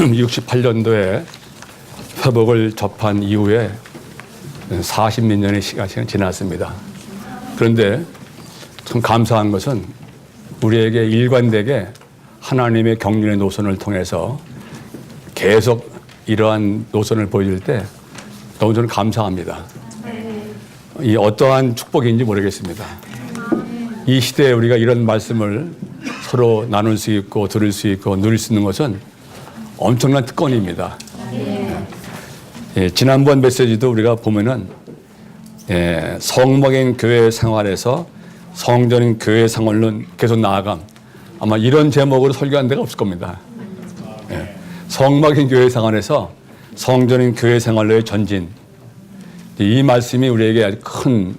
68년도에 회복을 접한 이후에 40몇 년의 시간이 지났습니다. 그런데 참 감사한 것은 우리에게 일관되게 하나님의 경륜의 노선을 통해서 계속 이러한 노선을 보여줄 때 너무 저는 감사합니다. 이 어떠한 축복인지 모르겠습니다. 이 시대에 우리가 이런 말씀을 서로 나눌 수 있고 들을 수 있고 누릴 수 있는 것은 엄청난 특권입니다. 지난번 메시지도 우리가 보면은 성막인 교회 생활에서 성전인 교회 생활로 계속 나아감, 아마 이런 제목으로 설교한 데가 없을 겁니다. 성막인 교회 생활에서 성전인 교회 생활로의 전진, 이 말씀이 우리에게 아주 큰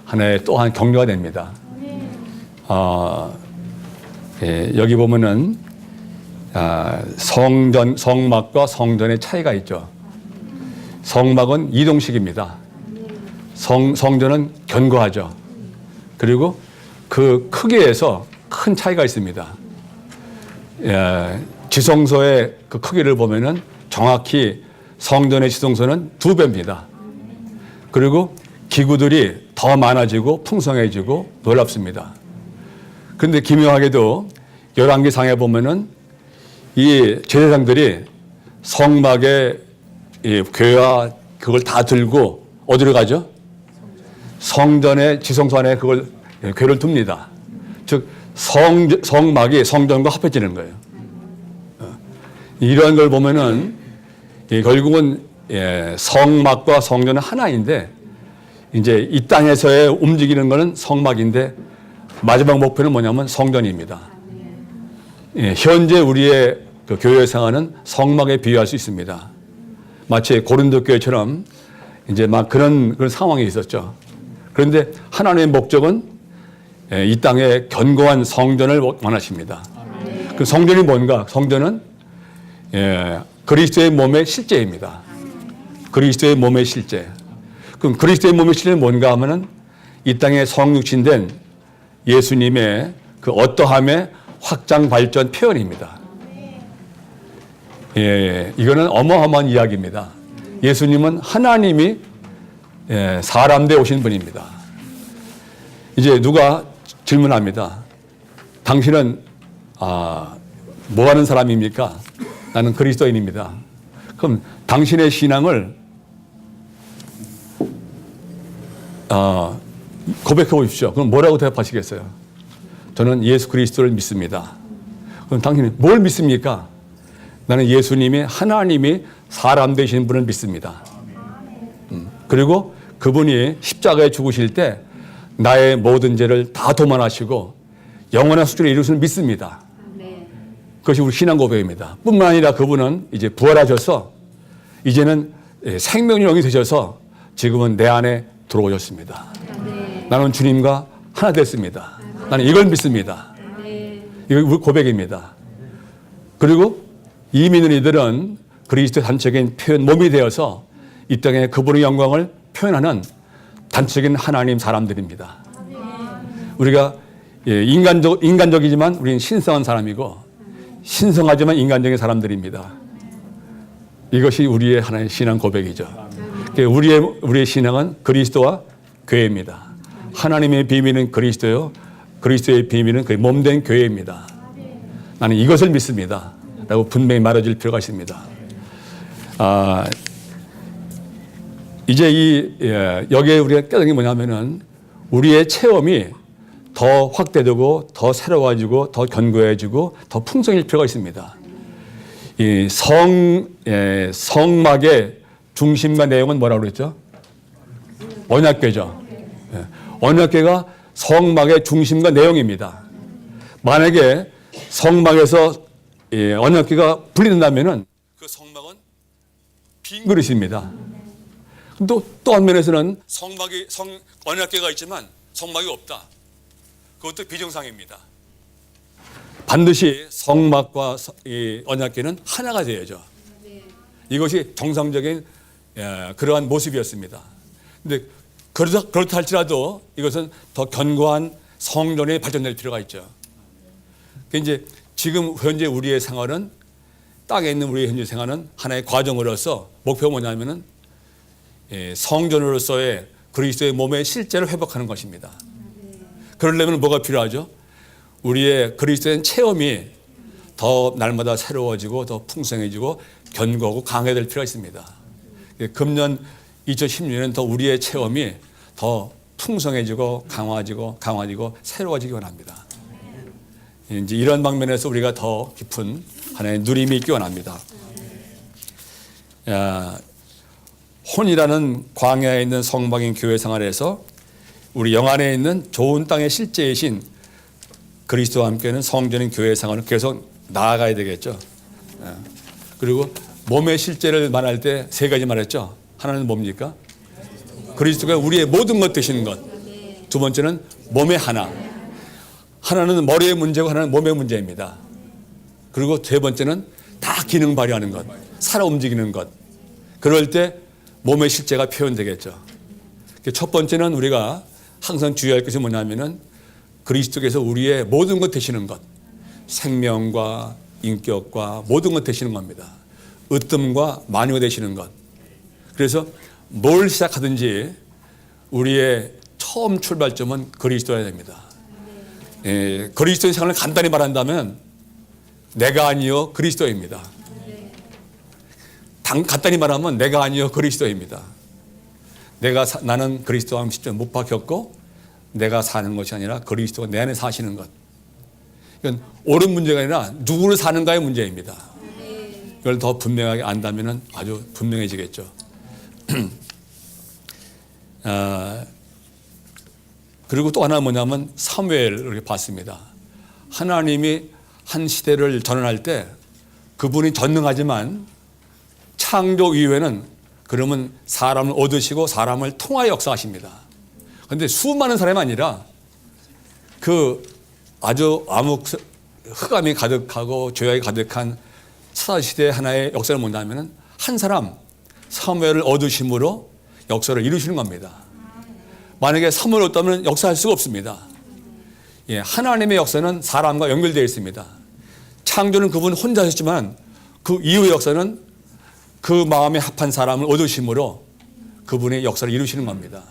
하나의 또한 격려가 됩니다. 여기 보면은 성막과 성전의 차이가 있죠. 성막은 이동식입니다. 성전은 견고하죠. 그리고 그 크기에서 큰 차이가 있습니다. 지성소의 그 크기를 보면은 정확히 성전의 지성소는 2배입니다. 그리고 기구들이 더 많아지고 풍성해지고 놀랍습니다. 그런데 기묘하게도 열왕기상에 보면은 이 제사장들이 성막에 이 괴와 그걸 다 들고 어디로 가죠? 성전의 지성소 안에 그걸 괴를 둡니다. 즉 성막이 성전과 합해지는 거예요. 이런 걸 보면은 결국은 성막과 성전은 하나인데 이제 이 땅에서의 움직이는 것은 성막인데 마지막 목표는 뭐냐면 성전입니다. 현재 우리의 그 교회 생활은 성막에 비유할 수 있습니다. 마치 고린도 교회처럼 이제 막 그런 상황이 있었죠. 그런데 하나님의 목적은 이 땅에 견고한 성전을 원하십니다. 그 성전이 뭔가? 성전은 그리스도의 몸의 실제입니다. 그리스도의 몸의 실제. 그럼 그리스도의 몸의 실제는 뭔가 하면은 이 땅에 성육신된 예수님의 그 어떠함의 확장 발전 표현입니다. 이거는 어마어마한 이야기입니다. 예수님은 하나님이 사람 돼 오신 분입니다. 이제 누가 질문합니다. 당신은 뭐 하는 사람입니까? 나는 그리스도인입니다. 그럼 당신의 신앙을 고백해 보십시오. 그럼 뭐라고 대답하시겠어요? 저는 예수 그리스도를 믿습니다. 그럼 당신은 뭘 믿습니까? 나는 예수님이 하나님이 사람 되신 분을 믿습니다. 그리고 그분이 십자가에 죽으실 때 나의 모든 죄를 다 도만하시고 영원한 수준에 이루시는 믿습니다. 그것이 우리 신앙 고백입니다. 뿐만 아니라 그분은 이제 부활하셔서 이제는 생명의 영이 되셔서 지금은 내 안에 들어오셨습니다. 나는 주님과 하나 됐습니다. 나는 이걸 믿습니다. 이거 우리 고백입니다. 그리고 이 믿는 이들은 그리스도의 단적인 표현 몸이 되어서 이 땅에 그분의 영광을 표현하는 단적인 하나님 사람들입니다. 우리가 인간적이지만 우리는 신성한 사람이고 신성하지만 인간적인 사람들입니다. 이것이 우리의 하나의 신앙 고백이죠. 우리의 신앙은 그리스도와 교회입니다. 하나님의 비밀은 그리스도요, 그리스도의 비밀은 그 몸된 교회입니다. 나는 이것을 믿습니다. 라고 분명히 말해줄 필요가 있습니다. 이제 여기에 우리가 깨닫는 게 뭐냐면은 우리의 체험이 더 확대되고 더 새로워지고 더 견고해지고 더 풍성해질 필요가 있습니다. 이 성막의 중심과 내용은 뭐라고 그랬죠? 언약궤죠. 언약궤가 성막의 중심과 내용입니다. 만약에 성막에서 언약궤가 분리된다면은 그 성막은 빈 그릇입니다. 또 한면에서는 언약궤가 있지만 성막이 없다. 그것도 비정상입니다. 반드시 성막과 이 언약궤는 하나가 되어야죠. 이것이 정상적인 그러한 모습이었습니다. 그런데 그렇다 할지라도 이것은 더 견고한 성전에 발전될 필요가 있죠. 이제 지금 현재 우리의 생활은 땅에 있는 우리의 현재 생활은 하나의 과정으로서 목표가 뭐냐면은 성전으로서의 그리스도의 몸의 실제를 회복하는 것입니다. 그러려면 뭐가 필요하죠? 우리의 그리스도의 체험이 더 날마다 새로워지고 더 풍성해지고 견고하고 강해질 필요가 있습니다. 금년 2016년은 더 우리의 체험이 더 풍성해지고 강화지고 새로워지기 원합니다. 이제 이런 방면에서 우리가 더 깊은 하나의 누림이 있기 원합니다. 혼이라는 광야에 있는 성박인 교회 생활에서 우리 영안에 있는 좋은 땅의 실제이신 그리스도와 함께는 성전인 교회 생활을 계속 나아가야 되겠죠. 그리고 몸의 실제를 말할 때 세 가지 말했죠. 하나는 뭡니까? 그리스도가 우리의 모든 것 되시는 것. 두 번째는 몸의 하나는 머리의 문제고 하나는 몸의 문제입니다. 그리고 세 번째는 다 기능 발휘하는 것, 살아 움직이는 것. 그럴 때 몸의 실제가 표현되겠죠. 첫 번째는 우리가 항상 주의할 것이 뭐냐면은 그리스도께서 우리의 모든 것 되시는 것, 생명과 인격과 모든 것 되시는 겁니다. 으뜸과 만유가 되시는 것. 그래서 뭘 시작하든지 우리의 처음 출발점은 그리스도여야 됩니다. 그리스도의 생활을 간단히 말한다면 내가 아니요 그리스도입니다. 간단히 말하면 내가 아니요 그리스도입니다. 나는 그리스도와 함께 못 박혔고 내가 사는 것이 아니라 그리스도가 내 안에 사시는 것. 이건 옳은 문제가 아니라 누구를 사는가의 문제입니다. 이걸 더 분명하게 안다면 아주 분명해지겠죠. 그리고 또 하나 뭐냐면 사무엘을 이렇게 봤습니다. 하나님이 한 시대를 전환할 때 그분이 전능하지만 창조 이후에는 그러면 사람을 얻으시고 사람을 통하여 역사하십니다. 그런데 수많은 사람이 아니라 그 아주 흑암이 가득하고 죄악이 가득한 사사시대의 하나의 역사를 본다면 한 사람 사무엘을 얻으심으로 역사를 이루시는 겁니다. 만약에 사무엘을 얻다면 역사할 수가 없습니다. 하나님의 역사는 사람과 연결되어 있습니다. 창조는 그분 혼자 하셨지만 그 이후의 역사는 그 마음에 합한 사람을 얻으심으로 그분의 역사를 이루시는 겁니다.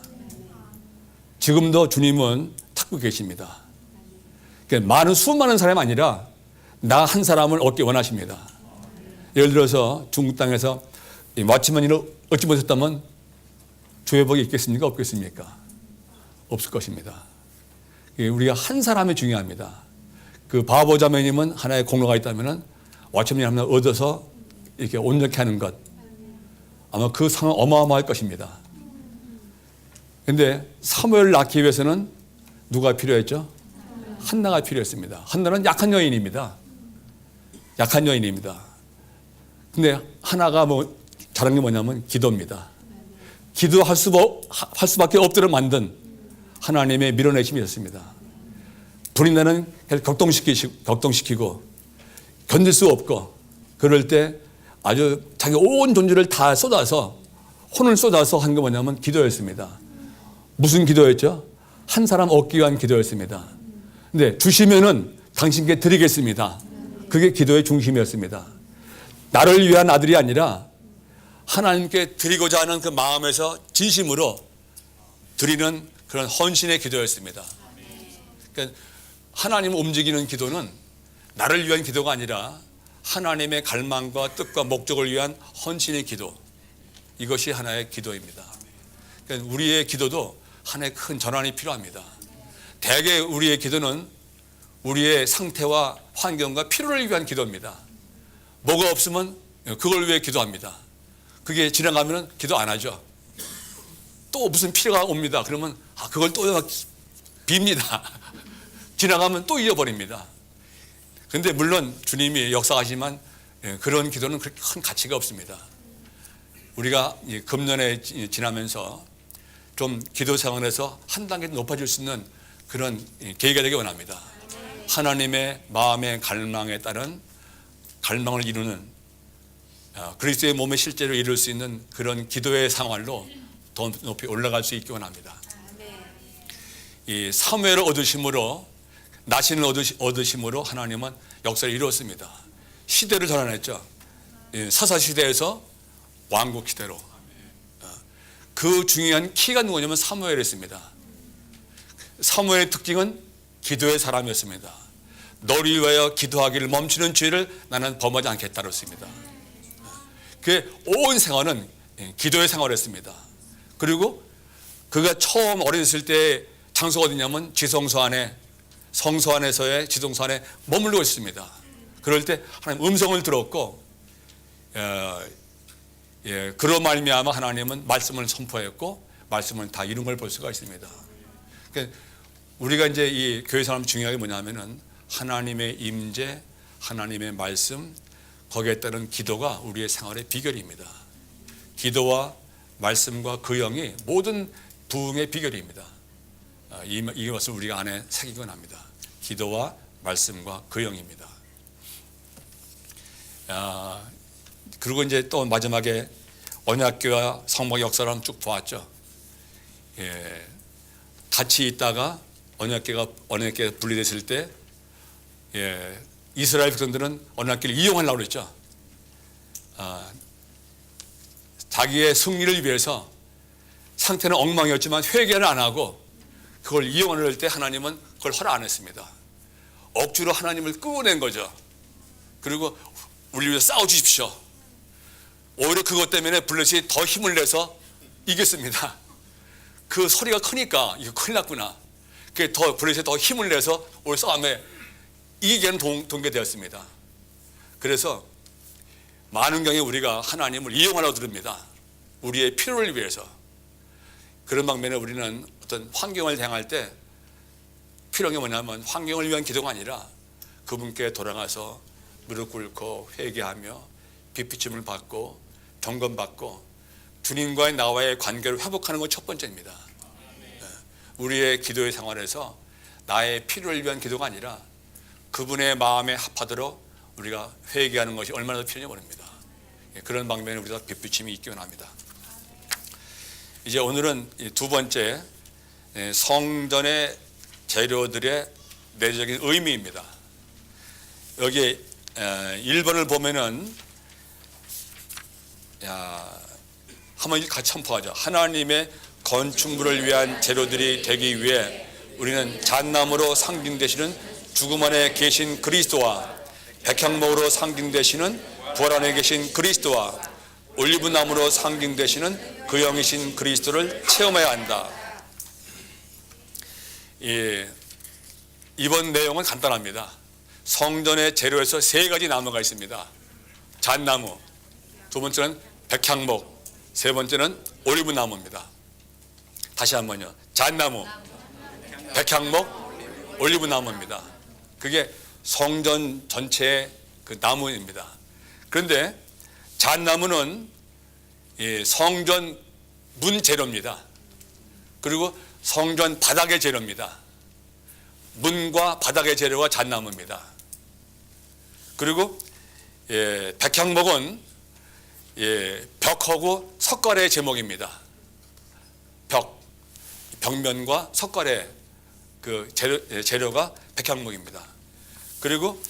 지금도 주님은 찾고 계십니다. 그러니까 수많은 사람이 아니라 나 한 사람을 얻기 원하십니다. 예를 들어서 중국 땅에서 마침만이를 얻지 못했다면 주의 복이 있겠습니까? 없겠습니까? 없을 것입니다. 우리가 한 사람이 중요합니다. 그 바보 자매님은 하나의 공로가 있다면 와치맨이 하나 얻어서 이렇게 온전케 하는 것, 아마 그 상은 어마어마할 것입니다. 그런데 사무엘을 낳기 위해서는 누가 필요했죠? 한나가 필요했습니다. 한나는 약한 여인입니다. 약한 여인입니다. 근데 하나가 잘한 게 뭐냐면 기도입니다. 기도할 수밖에 없도록 만든 하나님의 밀어내심이 있었습니다. 불이 나는 격동시키고 견딜 수 없고 그럴 때 아주 자기 온 존재를 다 쏟아서 혼을 쏟아서 한 게 뭐냐면 기도였습니다. 무슨 기도였죠? 한 사람 얻기 위한 기도였습니다. 근데 주시면은 당신께 드리겠습니다. 그게 기도의 중심이었습니다. 나를 위한 아들이 아니라 하나님께 드리고자 하는 그 마음에서 진심으로 드리는 그런 헌신의 기도였습니다. 그러니까 하나님을 움직이는 기도는 나를 위한 기도가 아니라 하나님의 갈망과 뜻과 목적을 위한 헌신의 기도. 이것이 하나의 기도입니다. 그러니까 우리의 기도도 하나의 큰 전환이 필요합니다. 대개 우리의 기도는 우리의 상태와 환경과 필요를 위한 기도입니다. 뭐가 없으면 그걸 위해 기도합니다. 그게 지나가면 기도 안 하죠. 또 무슨 필요가 옵니다. 그러면 그걸 또 빕니다. 지나가면 또 잃어버립니다. 그런데 물론 주님이 역사하지만 그런 기도는 그렇게 큰 가치가 없습니다. 우리가 금년에 지나면서 좀 기도 생활에서 한 단계 높아질 수 있는 그런 계기가 되기 원합니다. 하나님의 마음의 갈망에 따른 갈망을 이루는 그리스도의 몸의 실제로 이룰 수 있는 그런 기도의 생활로 더 높이 올라갈 수 있기 원합니다. 이 사무엘을 얻으심으로 나신을 얻으심으로 하나님은 역사를 이루었습니다. 시대를 전환했죠. 사사시대에서 왕국시대로. 그 중요한 키가 누구냐면 사무엘이었습니다. 사무엘의 특징은 기도의 사람이었습니다. 너를 위하여 기도하기를 멈추는 죄를 나는 범하지 않겠다 그랬습니다. 그의 온 생활은 기도의 생활이었습니다. 그리고 그가 처음 어렸을 때 장소가 어디냐면 지성소 안에, 성소 안에서의 지성소 안에 머물러 있습니다. 그럴 때 하나님 음성을 들었고, 그로 말미암아 하나님은 말씀을 선포했고 말씀을 다 이룬 걸 볼 수가 있습니다. 그러니까 우리가 이제 이 교회 사람 중요한 게 뭐냐면은 하나님의 임재, 하나님의 말씀, 거기에 따른 기도가 우리의 생활의 비결입니다. 기도와 말씀과 그 영이 모든 부흥의 비결입니다. 이것을 우리가 안에 새기곤 합니다. 기도와 말씀과 그 영입니다. 그리고 이제 또 마지막에 언약교와 성막의 역사를 한번 쭉 보았죠. 같이 있다가 언약궤가 분리됐을 때 이스라엘 백성들은 언약궤를 이용하려고 그랬죠. 자기의 승리를 위해서 상태는 엉망이었지만 회개를 안 하고 그걸 이용할 때 하나님은 그걸 허락 안 했습니다. 억지로 하나님을 끌어낸 거죠. 그리고 우리 위해서 싸워주십시오. 오히려 그것 때문에 블레셋이 더 힘을 내서 이겼습니다. 그 소리가 크니까 이거 큰일 났구나. 그게 더 블레셋이 더 힘을 내서 오히려 싸움에 이기게는 동계되었습니다. 그래서 많은 경우에 우리가 하나님을 이용하려고 들읍니다. 우리의 필요를 위해서. 그런 방면에 우리는 어떤 환경을 대항할 때 필요한 게 뭐냐면 환경을 위한 기도가 아니라 그분께 돌아가서 무릎 꿇고 회개하며 빛비침을 받고 점검받고 주님과의 나와의 관계를 회복하는 것 첫 번째입니다. 우리의 기도의 생활에서 나의 필요를 위한 기도가 아니라 그분의 마음에 합하도록 우리가 회개하는 것이 얼마나 더 필요한지 모릅니다. 그런 방면에 우리가 빛비침이 있기 원합니다. 이제 오늘은 두 번째 성전의 재료들의 내적인 의미입니다. 여기 1번을 보면은 한번 같이 첨부하죠. 하나님의 건축물을 위한 재료들이 되기 위해 우리는 잣나무로 상징되시는 죽음 안에 계신 그리스도와 백향목으로 상징되시는 부활 안에 계신 그리스도와 올리브나무로 상징되시는 그 영이신 그리스도를 체험해야 한다. 이번 내용은 간단합니다. 성전의 재료에서 세 가지 나무가 있습니다. 잣나무, 두 번째는 백향목, 세 번째는 올리브나무입니다. 다시 한번요. 잣나무, 백향목, 올리브나무입니다. 그게 성전 전체의 그 나무입니다. 그런데 잣나무는 성전 문 재료입니다. 그리고 성전 바닥의 재료입니다. 문과 바닥의 재료가 잣나무입니다. 그리고 백향목은 벽하고 석가래의 제목입니다. 벽면과 석가래 그 재료가 백향목입니다. 그리고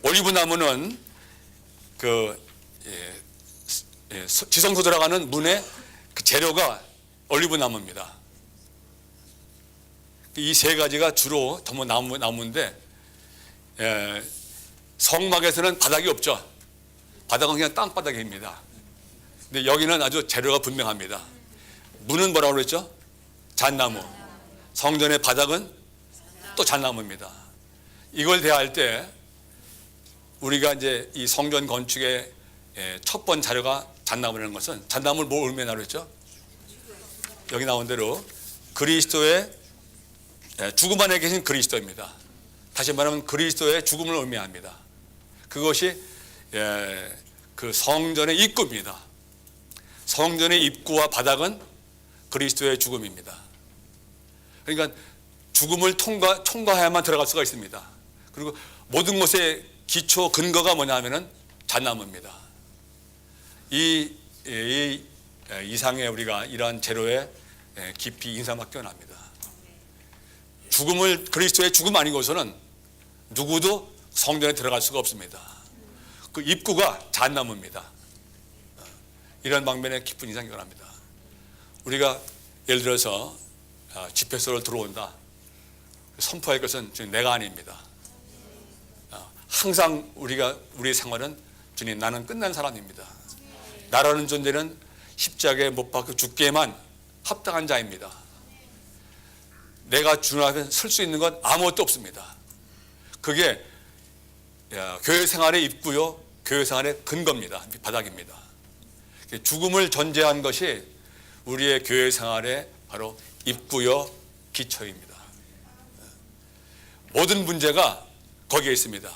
올리브나무는 지성소 들어가는 문의 그 재료가 올리브나무입니다. 이 세 가지가 주로 전부 나무인데 성막에서는 바닥이 없죠. 바닥은 그냥 땅바닥입니다. 근데 여기는 아주 재료가 분명합니다. 문은 뭐라고 그랬죠? 잣나무. 성전의 바닥은 또 잣나무입니다. 이걸 대할 때 우리가 이제 이 성전 건축의 첫 번째 자료가 잣나무라는 것은 잣나무를 뭐 의미하나 그랬죠? 여기 나온 대로 그리스도의 죽음 안에 계신 그리스도입니다. 다시 말하면 그리스도의 죽음을 의미합니다. 그것이 그 성전의 입구입니다. 성전의 입구와 바닥은 그리스도의 죽음입니다. 그러니까 죽음을 통과해야만 들어갈 수가 있습니다. 그리고 모든 것의 기초 근거가 뭐냐면은 잣나무입니다. 이 이상에 우리가 이러한 재료에 깊이 인상받기 원합니다. 그리스도의 죽음 아니고서는 누구도 성전에 들어갈 수가 없습니다. 그 입구가 잣나무입니다. 이런 방면에 깊은 인상이 변합니다. 우리가 예를 들어서 집회소를 들어온다. 선포할 것은 주님 내가 아닙니다. 항상 우리의 생활은 주님 나는 끝난 사람입니다. 나라는 존재는 십자가에 못 박혀 죽기에만 합당한 자입니다. 내가 주님 앞에 설 수 있는 건 아무것도 없습니다. 그게 교회 생활의 입구요, 교회 생활의 근거입니다. 바닥입니다. 죽음을 전제한 것이 우리의 교회 생활의 바로 입구요, 기초입니다. 모든 문제가 거기에 있습니다.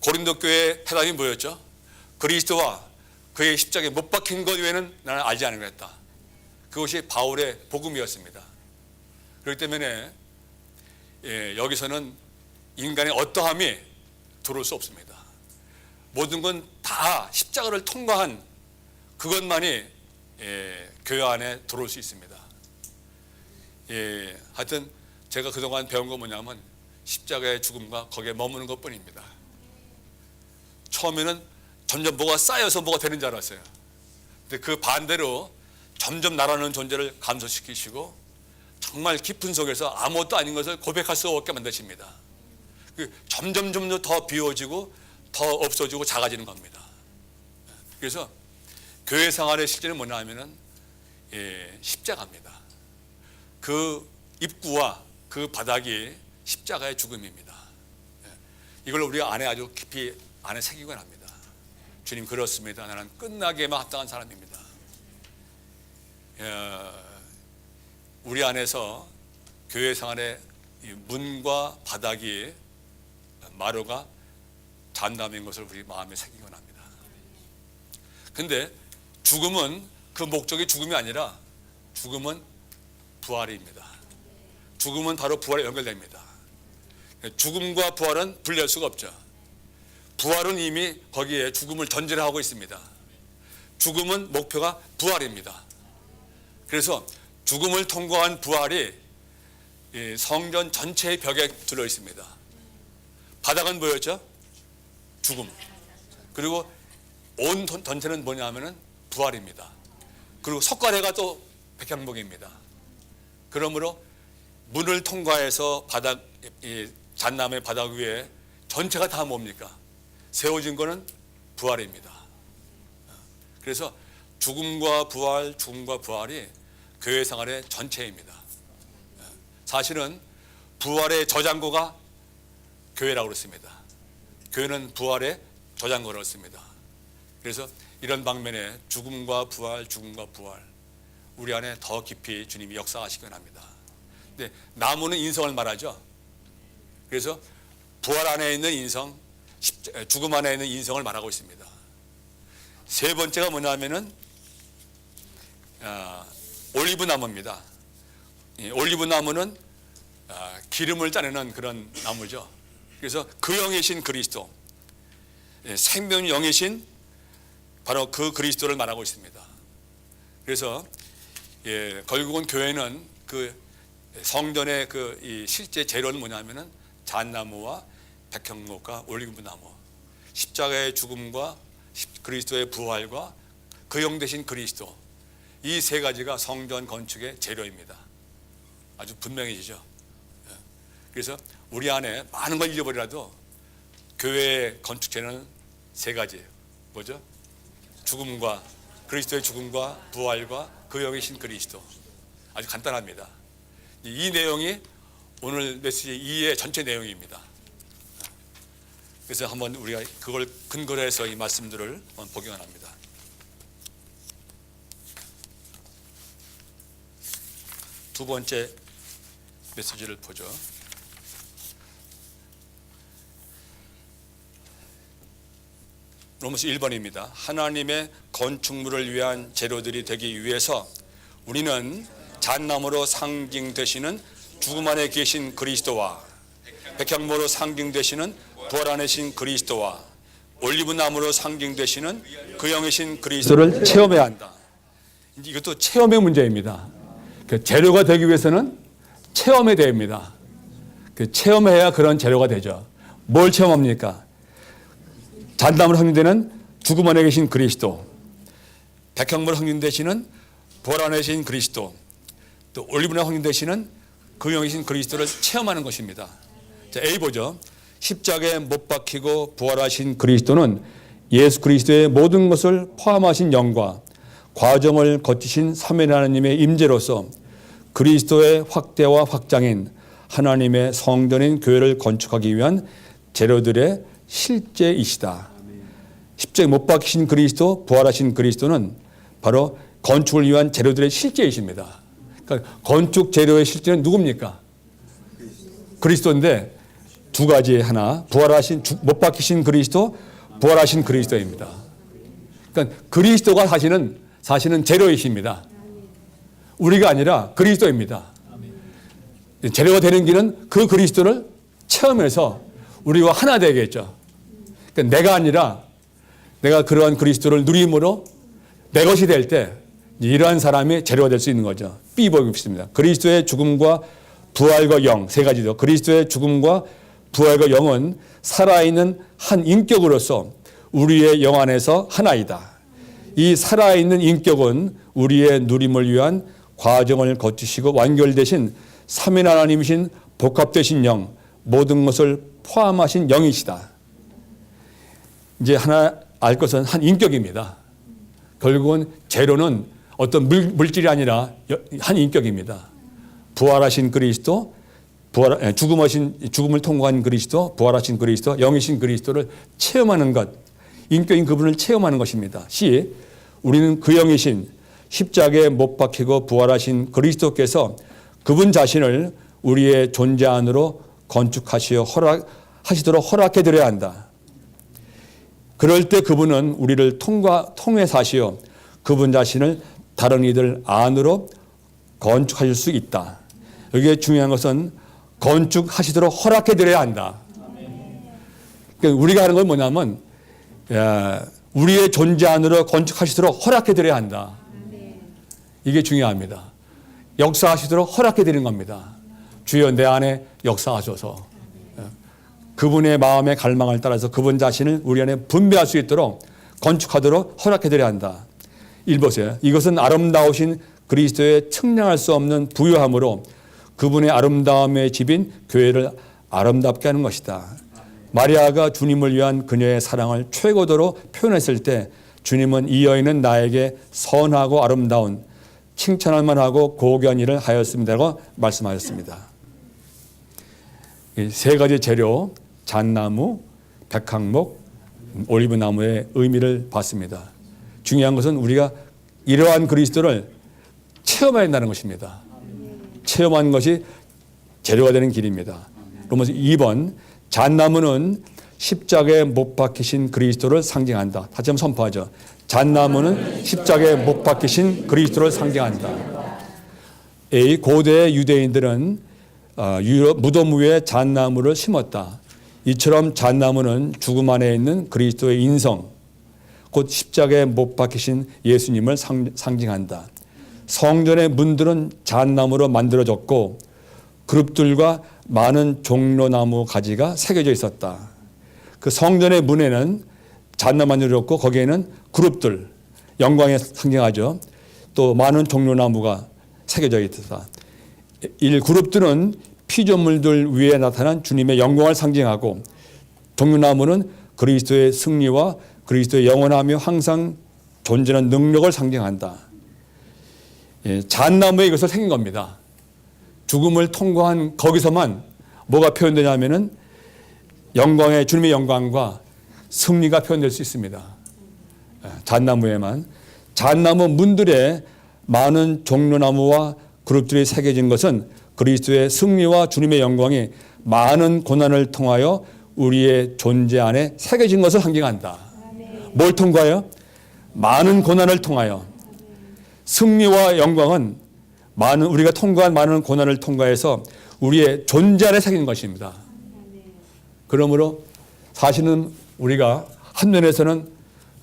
고린도 교회의 해답이 뭐였죠? 그리스도와 그의 십자가에 못 박힌 것 외에는 나는 알지 않으겠다. 그것이 바울의 복음이었습니다. 그렇기 때문에 여기서는 인간의 어떠함이 들어올 수 없습니다. 모든 건 다 십자가를 통과한 그것만이 교회 안에 들어올 수 있습니다. 하여튼 제가 그동안 배운 건 뭐냐면 십자가의 죽음과 거기에 머무는 것뿐입니다. 처음에는 점점 뭐가 쌓여서 뭐가 되는 줄 알았어요. 근데 그 반대로 점점 나라는 존재를 감소시키시고 정말 깊은 속에서 아무것도 아닌 것을 고백할 수 없게 만드십니다. 점점 더 비워지고 더 없어지고 작아지는 겁니다. 그래서 교회 생활의 실제는 뭐냐 하면은 십자가입니다. 그 입구와 그 바닥이 십자가의 죽음입니다. 이걸 우리 안에 아주 깊이 안에 새기고 합니다. 주님 그렇습니다. 나는 끝나기에만 합당한 사람입니다. 우리 안에서 교회 생활의 문과 바닥이 마루가 잔담인 것을 우리 마음에 새기곤 합니다. 근데 죽음은 그 목적이 죽음이 아니라 죽음은 부활입니다. 죽음은 바로 부활에 연결됩니다. 죽음과 부활은 분리할 수가 없죠. 부활은 이미 거기에 죽음을 전제를 하고 있습니다. 죽음은 목표가 부활입니다. 그래서 죽음을 통과한 부활이 성전 전체의 벽에 들어 있습니다. 바닥은 뭐였죠? 죽음. 그리고 온 전체는 뭐냐 하면은 부활입니다. 그리고 석가래가 또 백향목입니다. 그러므로 문을 통과해서 바닥, 잣나무의 바닥 위에 전체가 다 뭡니까? 세워진 거는 부활입니다. 그래서 죽음과 부활이 교회 생활의 전체입니다. 사실은 부활의 저장고가 교회라고 그랬습니다. 교회는 부활의 저장고라고 했습니다. 그래서 이런 방면에 죽음과 부활 우리 안에 더 깊이 주님이 역사하시긴 합니다. 근데 나무는 인성을 말하죠. 그래서 부활 안에 있는 인성, 죽음 안에 있는 인성을 말하고 있습니다. 세 번째가 뭐냐면은 올리브 나무입니다. 올리브 나무는 기름을 짜내는 그런 나무죠. 그래서 그 영이신 그리스도, 생명 영이신 바로 그 그리스도를 말하고 있습니다. 그래서 결국은 교회는 그 성전의 이 실제 재료는 뭐냐면은 잣나무와 백향목과 올리브 나무, 십자가의 죽음과 그리스도의 부활과 그 영 되신 그리스도, 이 세 가지가 성전 건축의 재료입니다. 아주 분명해지죠. 그래서 우리 안에 많은 걸 잃어버리라도 교회의 건축 재료는 세 가지예요. 뭐죠? 죽음과 그리스도의 죽음과 부활과 그 영이신 그리스도. 아주 간단합니다. 이 내용이 오늘 메시지 2의 전체 내용입니다. 그래서 한번 우리가 그걸 근거로 해서 이 말씀들을 한번 복용합니다. 두 번째 메시지를 보죠. 로마서 1번입니다. 하나님의 건축물을 위한 재료들이 되기 위해서 우리는 잣나무로 상징되시는 죽음 안에 계신 그리스도와 백향모로 상징되시는 부활 안에 계신 그리스도와 올리브나무로 상징되시는 그 영이신 그리스도를 체험해야 한다. 이것도 체험의 문제입니다. 그 재료가 되기 위해서는 체험해야 됩니다. 그 체험해야 그런 재료가 되죠. 뭘 체험합니까? 잔나무로 확인되는 죽음 안에 계신 그리스도, 백향목으로 확인되시는 부활 안에 계신 그리스도, 또 올리브나 확인되시는 그 영이신 그리스도를 체험하는 것입니다. 자, A 보죠. 십자가에 못 박히고 부활하신 그리스도는 예수 그리스도의 모든 것을 포함하신 영과 과정을 거치신 삼위 하나님의 임재로서 그리스도의 확대와 확장인 하나님의 성전인 교회를 건축하기 위한 재료들의 실제이시다. 십자가에 못 박히신 그리스도, 부활하신 그리스도는 바로 건축을 위한 재료들의 실제이십니다. 그러니까 건축 재료의 실제는 누굽니까? 그리스도인데 두 가지 하나, 부활하신 못 박히신 그리스도, 부활하신 그리스도입니다. 그러니까 그리스도가 사실은 재료이십니다. 우리가 아니라 그리스도입니다. 재료가 되는 길은 그 그리스도를 체험해서 우리와 하나 되겠죠. 그러니까 내가 아니라 내가 그러한 그리스도를 누림으로 내 것이 될 때 이러한 사람이 재료가 될 수 있는 거죠. B 보겠습니다. 그리스도의 죽음과 부활과 영, 세 가지죠. 그리스도의 죽음과 부활과 영은 살아있는 한 인격으로서 우리의 영 안에서 하나이다. 이 살아있는 인격은 우리의 누림을 위한 과정을 거치시고 완결되신 삼위 하나님이신 복합되신 영, 모든 것을 포함하신 영이시다. 이제 하나 알 것은 한 인격입니다. 결국은 재료는 어떤 물질이 아니라 한 인격입니다. 부활하신 그리스도, 죽음을 통과한 그리스도, 부활하신 그리스도, 영이신 그리스도를 체험하는 것, 인격인 그분을 체험하는 것입니다. C. 우리는 그 영이신 십자가에 못 박히고 부활하신 그리스도께서 그분 자신을 우리의 존재 안으로 건축하시도록 허락해 드려야 한다. 그럴 때 그분은 우리를 통해 사시어 그분 자신을 다른 이들 안으로 건축하실 수 있다. 여기에 중요한 것은 건축하시도록 허락해 드려야 한다. 그러니까 우리가 하는 건 뭐냐면 우리의 존재 안으로 건축하시도록 허락해 드려야 한다. 이게 중요합니다. 역사하시도록 허락해 드리는 겁니다. 주여 내 안에 역사하셔서 그분의 마음의 갈망을 따라서 그분 자신을 우리 안에 분배할 수 있도록 건축하도록 허락해 드려야 한다. 1보세요. 이것은 아름다우신 그리스도의 측량할 수 없는 부유함으로 그분의 아름다움의 집인 교회를 아름답게 하는 것이다. 마리아가 주님을 위한 그녀의 사랑을 최고도로 표현했을 때 주님은 이 여인은 나에게 선하고 아름다운 칭찬할 만하고 고귀한 일을 하였습니다라고 말씀하셨습니다. 이 세 가지 재료, 잣나무, 백향목, 올리브나무의 의미를 봤습니다. 중요한 것은 우리가 이러한 그리스도를 체험해야 한다는 것입니다. 체험하는 것이 재료가 되는 길입니다. 로마서 2번, 잣나무는 십자가에 못 박히신 그리스도를 상징한다. 다시 한번 선포하죠. 잣나무는 십자가에 못 박히신 그리스도를 상징한다. A. 고대 유대인들은 무덤 위에 잣나무를 심었다. 이처럼 잣나무는 죽음 안에 있는 그리스도의 인성, 곧 십자가에 못 박히신 예수님을 상징한다. 성전의 문들은 잣나무로 만들어졌고 그룹들과 많은 종려나무 가지가 새겨져 있었다. 그 성전의 문에는 잣나무 만들어졌고 거기에는 그룹들, 영광에 상징하죠. 또 많은 종려나무가 새겨져 있었다. 이 그룹들은 피조물들 위에 나타난 주님의 영광을 상징하고 종려나무는 그리스도의 승리와 그리스도의 영원하며 항상 존재하는 능력을 상징한다. 잣나무에 이것을 새긴 겁니다. 죽음을 통과한 거기서만 뭐가 표현되냐면은 영광의 주님의 영광과 승리가 표현될 수 있습니다. 잣나무에만. 잣나무 문들에 많은 종려나무와 그룹들이 새겨진 것은 그리스도의 승리와 주님의 영광이 많은 고난을 통하여 우리의 존재 안에 새겨진 것을 상징한다. 뭘 통과해요? 많은 고난을 통하여. 승리와 영광은 우리가 통과한 많은 고난을 통과해서 우리의 존재 안에 새긴 것입니다. 그러므로 사실은 우리가 한면에서는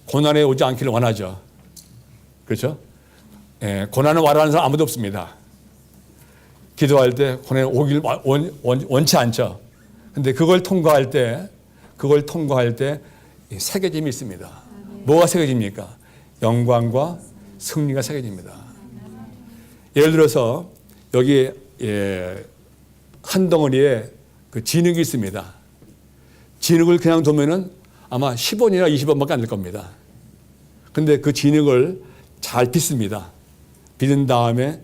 고난에 오지 않기를 원하죠. 그렇죠? 고난을 원하는 사람 아무도 없습니다. 기도할 때 고난이 오길 원치 않죠. 근데 그걸 통과할 때 새겨짐이 있습니다. 뭐가 새겨집니까? 영광과 승리가 새겨집니다. 예를 들어서 여기 한 덩어리에 그 진흙이 있습니다. 진흙을 그냥 두면은 아마 10원이나 20원밖에 안 될 겁니다. 근데 그 진흙을 잘 빚습니다. 빚은 다음에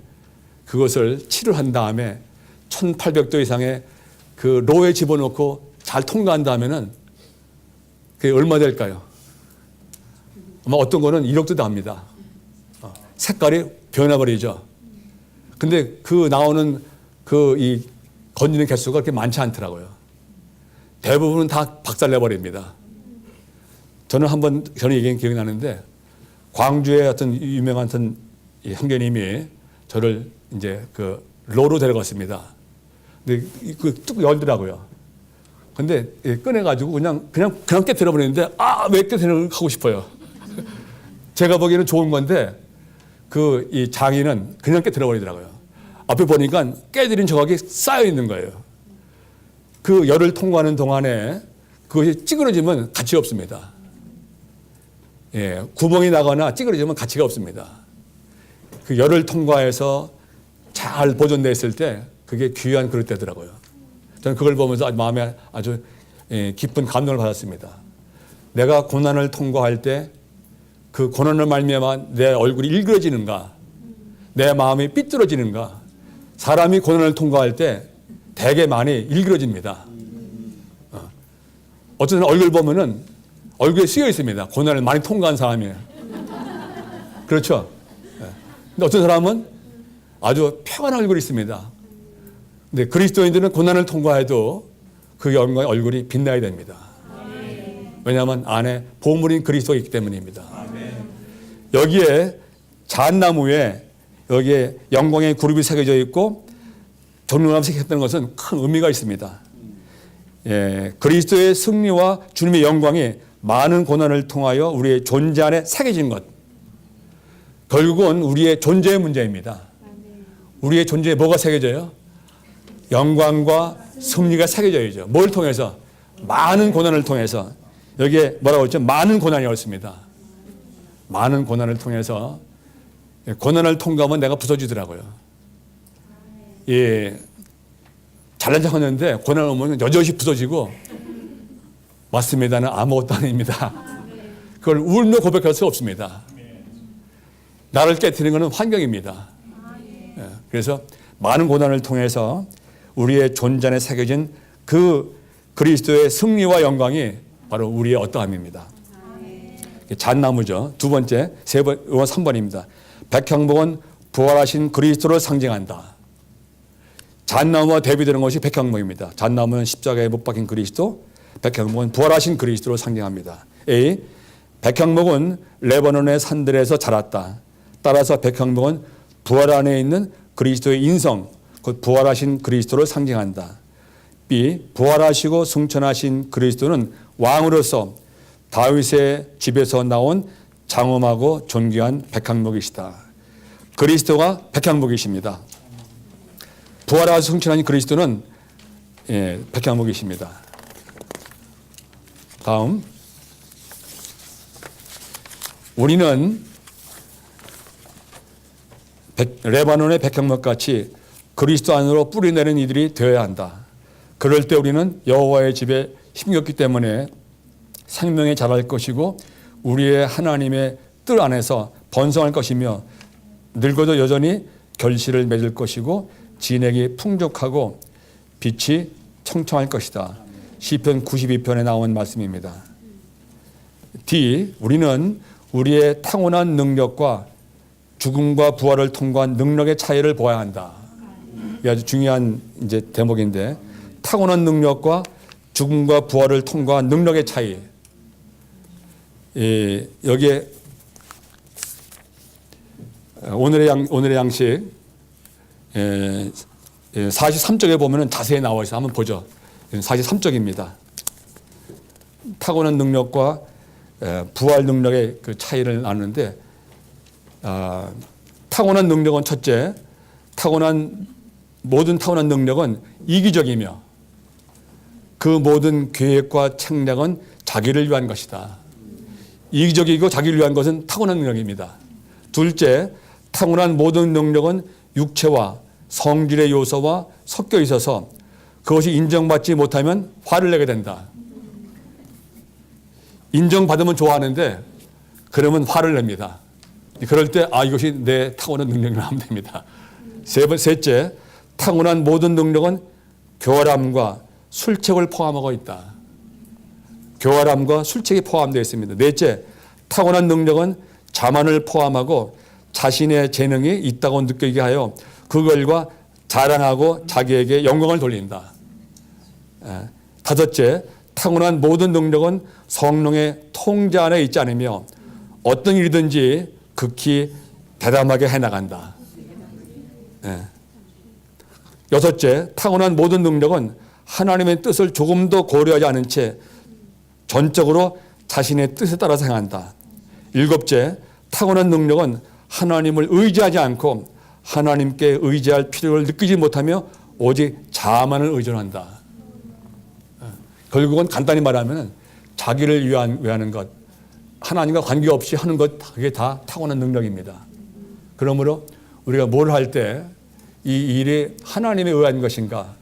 그것을 칠을 한 다음에 1800도 이상의 그 로에 집어넣고 잘 통과한 다음에는 그게 얼마 될까요? 아마 어떤 거는 1억도 답니다. 색깔이 변해버리죠. 근데 그 나오는 이 건지는 개수가 그렇게 많지 않더라고요. 대부분은 다 박살내버립니다. 저는 얘기한 기억이 나는데, 광주의 어떤 유명한 어떤 형제님이 저를 이제 그 로로 데려갔습니다. 근데 뚝 열더라고요. 근데 꺼내가지고 그냥 깨뜨려버리는데, 왜 깨뜨리는 하고 싶어요. 제가 보기에는 좋은 건데, 이 장인은 그냥 깨뜨려버리더라고요. 앞에 보니까 깨뜨린 조각이 쌓여 있는 거예요. 그 열을 통과하는 동안에 그것이 찌그러지면 가치가 없습니다. 구멍이 나거나 찌그러지면 가치가 없습니다. 그 열을 통과해서 잘 보존되어 있을 때 그게 귀한 그릇되더라고요. 저는 그걸 보면서 마음에 아주 깊은 감동을 받았습니다. 내가 고난을 통과할 때 그 고난을 말미암아 내 얼굴이 일그러지는가, 내 마음이 삐뚤어지는가. 사람이 고난을 통과할 때 되게 많이 일그러집니다. 어떤 얼굴 보면은 얼굴에 쓰여 있습니다. 고난을 많이 통과한 사람이에요. 그렇죠? 근데 어떤 사람은 아주 평안한 얼굴이 있습니다. 근데 그리스도인들은 고난을 통과해도 그 영광의 얼굴이 빛나야 됩니다. 왜냐하면 안에 보물인 그리스도가 있기 때문입니다. 여기에 잣나무에 여기에 영광의 그룹이 새겨져 있고 종려나무 새겼다는 것은 큰 의미가 있습니다. 그리스도의 승리와 주님의 영광이 많은 고난을 통하여 우리의 존재 안에 새겨진 것. 결국은 우리의 존재의 문제입니다. 우리의 존재에 뭐가 새겨져요? 영광과 승리가 새겨져야죠. 뭘 통해서? 많은 고난을 통해서. 여기에 뭐라고 했죠? 많은 고난이었습니다. 많은 고난을 통해서. 고난을 통과하면 내가 부서지더라고요. 잘난 척 하는데 고난 오면 여전히 부서지고, 맞습니다는 아무것도 아닙니다. 그걸 울며 고백할 수 없습니다. 나를 깨트리는 것은 환경입니다. 그래서 많은 고난을 통해서 우리의 존재 안에 새겨진 그 그리스도의 승리와 영광이 바로 우리의 어떠함입니다. 잣나무죠. 두 번째, 3번입니다. 백향목은 부활하신 그리스도를 상징한다. 잣나무와 대비되는 것이 백향목입니다. 잣나무는 십자가에 못 박힌 그리스도, 백향목은 부활하신 그리스도를 상징합니다. A. 백향목은 레바논의 산들에서 자랐다. 따라서 백향목은 부활 안에 있는 그리스도의 인성, 곧 부활하신 그리스도를 상징한다. B. 부활하시고 승천하신 그리스도는 왕으로서 다윗의 집에서 나온 장엄하고 존귀한 백향목이시다. 그리스도가 백향목이십니다. 부활하고 승천하신 그리스도는 백향목이십니다. 다음, 우리는 레바논의 백향목같이 그리스도 안으로 뿌리내는 이들이 되어야 한다. 그럴 때 우리는 여호와의 집에 힘겼기 때문에 생명에 자랄 것이고 우리의 하나님의 뜰 안에서 번성할 것이며 늙어도 여전히 결실을 맺을 것이고 진액이 풍족하고 빛이 청청할 것이다. 시편 92편에 나온 말씀입니다. D. 우리는 우리의 타고난 능력과 죽음과 부활을 통과한 능력의 차이를 보아야 한다. 이게 아주 중요한 이제 대목인데, 타고난 능력과 죽음과 부활을 통과한 능력의 차이. 여기에 오늘의 양식 43쪽에 보면은 자세히 나와 있어요. 한번 보죠. 43쪽입니다. 타고난 능력과 부활 능력의 그 차이를 나누는데, 타고난 능력은 첫째, 모든 타고난 능력은 이기적이며 그 모든 계획과 책략은 자기를 위한 것이다. 이기적이고 자기를 위한 것은 타고난 능력입니다. 둘째, 타고난 모든 능력은 육체와 성질의 요소와 섞여 있어서 그것이 인정받지 못하면 화를 내게 된다. 인정받으면 좋아하는데 그러면 화를 냅니다. 그럴 때 이것이 내 타고난 능력이라 하면 됩니다. 셋째, 타고난 모든 능력은 교활함과 술책을 포함하고 있다. 교활함과 술책이 포함되어 있습니다. 넷째, 타고난 능력은 자만을 포함하고 자신의 재능이 있다고 느끼게 하여 그걸과 자랑하고 자기에게 영광을 돌린다. 다섯째, 타고난 모든 능력은 성령의 통제 안에 있지 않으며 어떤 일이든지 극히 대담하게 해나간다. 여섯째, 타고난 모든 능력은 하나님의 뜻을 조금도 고려하지 않은 채 전적으로 자신의 뜻에 따라서 행한다. 일곱째, 타고난 능력은 하나님을 의지하지 않고 하나님께 의지할 필요를 느끼지 못하며 오직 자만을 의존한다. 결국은 간단히 말하면 자기를 위하는 것, 하나님과 관계없이 하는 것, 그게 다 타고난 능력입니다. 그러므로 우리가 뭘 할 때 이 일이 하나님에 의한 것인가,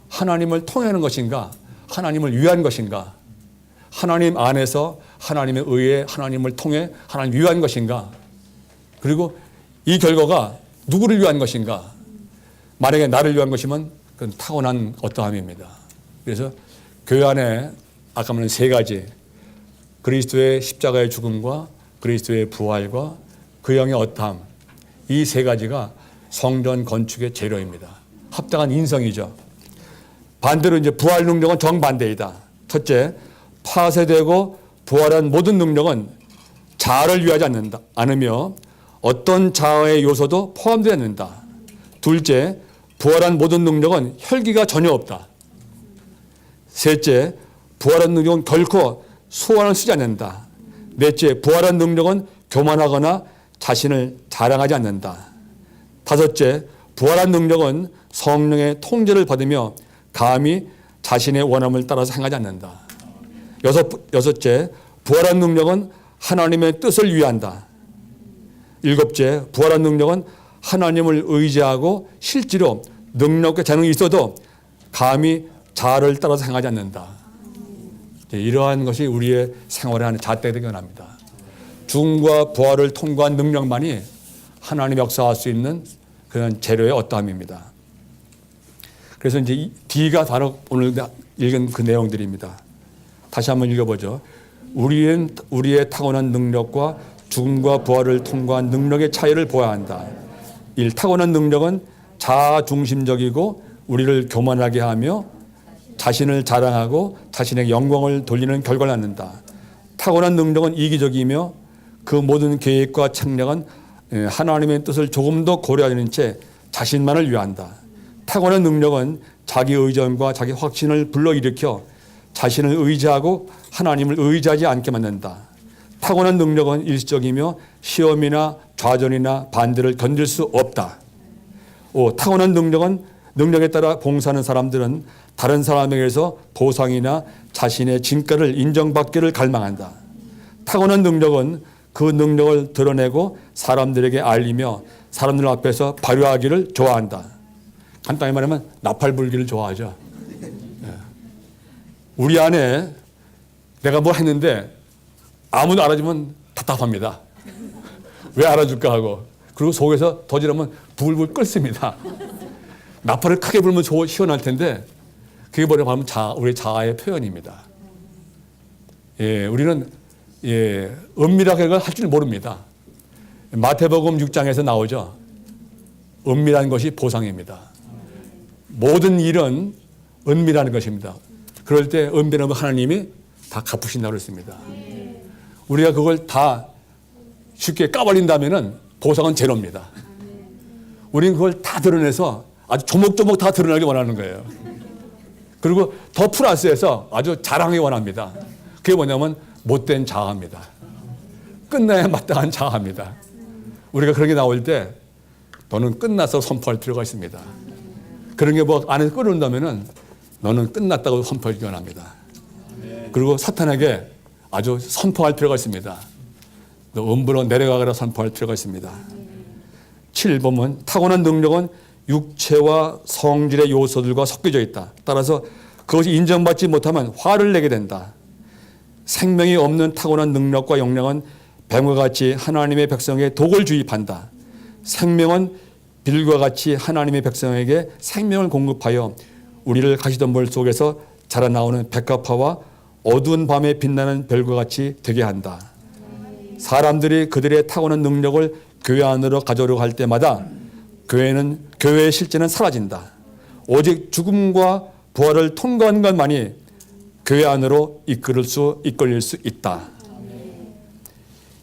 하나님을 통하는 것인가, 하나님을 위한 것인가, 하나님 안에서 하나님에 의해 하나님을 통해 하나님 위한 것인가, 그리고 이 결과가 누구를 위한 것인가. 만약에 나를 위한 것이면 그건 타고난 어떠함입니다. 그래서 교회 안에 아까 말한 세 가지, 그리스도의 십자가의 죽음과 그리스도의 부활과 그 영의 어떠함, 이 세 가지가 성전 건축의 재료입니다. 합당한 인성이죠. 반대로 이제 부활 능력은 정반대이다. 첫째, 파쇄되고 부활한 모든 능력은 자아를 위하지 않으며 어떤 자아의 요소도 포함되지 않는다. 둘째, 부활한 모든 능력은 혈기가 전혀 없다. 셋째, 부활한 능력은 결코 소원을 쓰지 않는다. 넷째, 부활한 능력은 교만하거나 자신을 자랑하지 않는다. 다섯째, 부활한 능력은 성령의 통제를 받으며 감히 자신의 원함을 따라서 행하지 않는다. 여섯째, 부활한 능력은 하나님의 뜻을 위한다. 일곱째, 부활한 능력은 하나님을 의지하고 실제로 능력과 재능이 있어도 감히 자아를 따라서 행하지 않는다. 이러한 것이 우리의 생활에 하는 잣대가 되기 원합니다. 죽음과 부활을 통과한 능력만이 하나님 역사할 수 있는 그런 재료의 어떠함입니다. 그래서 이제 D가 바로 오늘 읽은 그 내용들입니다. 다시 한번 읽어보죠. 우리의 타고난 능력과 죽음과 부활을 통과한 능력의 차이를 보아야 한다. 1. 타고난 능력은 자아중심적이고 우리를 교만하게 하며 자신을 자랑하고 자신의 영광을 돌리는 결과를 낳는다. 타고난 능력은 이기적이며 그 모든 계획과 책략은 하나님의 뜻을 조금도 고려하지 않은 채 자신만을 위한다. 타고난 능력은 자기 의존과 자기 확신을 불러일으켜 자신을 의지하고 하나님을 의지하지 않게 만든다. 타고난 능력은 일시적이며 시험이나 좌절이나 반대를 견딜 수 없다. 5. 타고난 능력은 능력에 따라 봉사하는 사람들은 다른 사람에게서 보상이나 자신의 진가를 인정받기를 갈망한다. 타고난 능력은 그 능력을 드러내고 사람들에게 알리며 사람들 앞에서 발휘하기를 좋아한다. 간단히 말하면 나팔 불기를 좋아하죠. 우리 안에 내가 뭐 했는데 아무도 알아주면 답답합니다. 왜 알아줄까 하고. 그리고 속에서 더 지르면 불불 끓습니다. 나팔을 크게 불면 시원할 텐데 그게 뭐냐고 하면 우리 자아의 표현입니다. 우리는 은밀하게 할 줄 모릅니다. 마태복음 6장에서 나오죠. 은밀한 것이 보상입니다. 모든 일은 은밀한 것입니다. 그럴 때 은밀한 거 하나님이 다 갚으신다고 그랬습니다. 우리가 그걸 다 쉽게 까발린다면 보상은 제로입니다. 우리는 그걸 다 드러내서 아주 조목조목 다 드러나기 원하는 거예요. 그리고 더 플러스해서 아주 자랑하기 원합니다. 그게 뭐냐면 못된 자아입니다. 끝나야 마땅한 자아입니다. 우리가 그런 게 나올 때 너는 끝나서 선포할 필요가 있습니다. 그런 게 뭐 안에서 끌어온다면 너는 끝났다고 선포하기 원합니다. 그리고 사탄에게 아주 선포할 필요가 있습니다. 너 음부로 내려가거라 선포할 필요가 있습니다. 7 보면 타고난 능력은 육체와 성질의 요소들과 섞여져 있다. 따라서 그것이 인정받지 못하면 화를 내게 된다. 생명이 없는 타고난 능력과 역량은 뱀과 같이 하나님의 백성에게 독을 주입한다. 생명은 빌과 같이 하나님의 백성에게 생명을 공급하여 우리를 가시덤불 속에서 자라나오는 백합화와 어두운 밤에 빛나는 별과 같이 되게 한다. 사람들이 그들의 타고난 능력을 교회 안으로 가져오려고 할 때마다 교회의 실제는 사라진다. 오직 죽음과 부활을 통과한 것만이 교회 안으로 이끌릴 수 있다.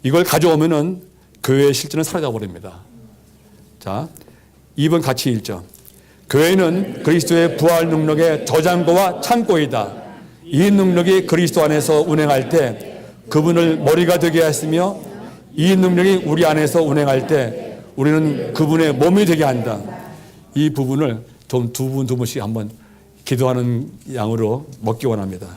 이걸 가져오면은 교회의 실제는 사라져 버립니다. 자, 2번 같이 읽죠. 교회는 그리스도의 부활 능력의 저장고와 창고이다. 이 능력이 그리스도 안에서 운행할 때 그분을 머리가 되게 하시며 이 능력이 우리 안에서 운행할 때 우리는 그분의 몸이 되게 한다. 이 부분을 좀 두 분씩 한번 기도하는 양으로 먹기 원합니다.